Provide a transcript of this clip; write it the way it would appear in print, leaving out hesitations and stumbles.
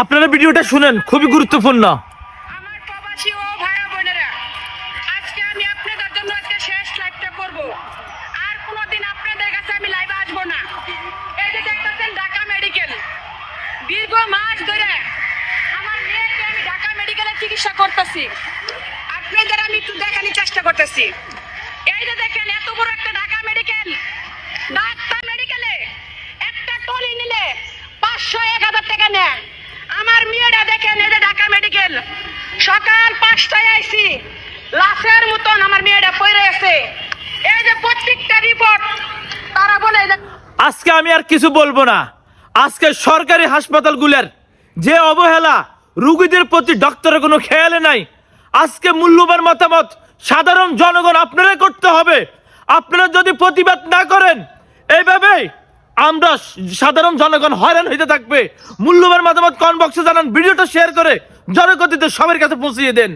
আপনারা ভিডিওটা শুনেন, খুবই গুরুত্বপূর্ণ। আমার প্রবাসী ও ভাই বোনেরা, আজকে আমি আপনাদের জন্য একটা শেষ লাইভটা করব। আর কোনোদিন আপনাদের কাছে আমি লাইভে আসবো না। এই যে দেখতেছেন ঢাকা মেডিকেল, দীর্ঘ মাস ধরে আমার মেয়েকে আমি ঢাকা মেডিকেলে চিকিৎসা করতেছি। আপনাদের আমি একটু দেখানোর চেষ্টা করতেছি। এই যে দেখেন এত বড় একটা ঢাকা মেডিকেল, ঢাকা মেডিকেলে একটা টলি নিলে 500-1000 টাকা নেয়। আমার মেয়েরা দেখেন, এই যে ঢাকা মেডিকেল, সকাল 5টায় আইছি, লাশের মতন আমার মেয়েরা পড়ে আছে। এই যে প্রত্যেকটা রিপোর্ট তারা বলে আজকে আমি আর কিছু বলবো না। আজকে সরকারি হাসপাতালগুলোর যে অবহেলা, রোগীদের প্রতি ডক্টরের কোনো খেয়াল নাই। আজকে মূল্যবান মতামত সাধারণ জনগণ আপনারা করতে হবে। আপনারা যদি প্রতিবাদ না করেন, এইভাবে আমরা সাধারণ জনগণ হয়রান হইতে থাকবে। মূল্যবান মতামত কমেন্ট বক্সে জানান, ভিডিওটা শেয়ার করে জনগণদের সবার কাছে পৌঁছিয়ে দেন।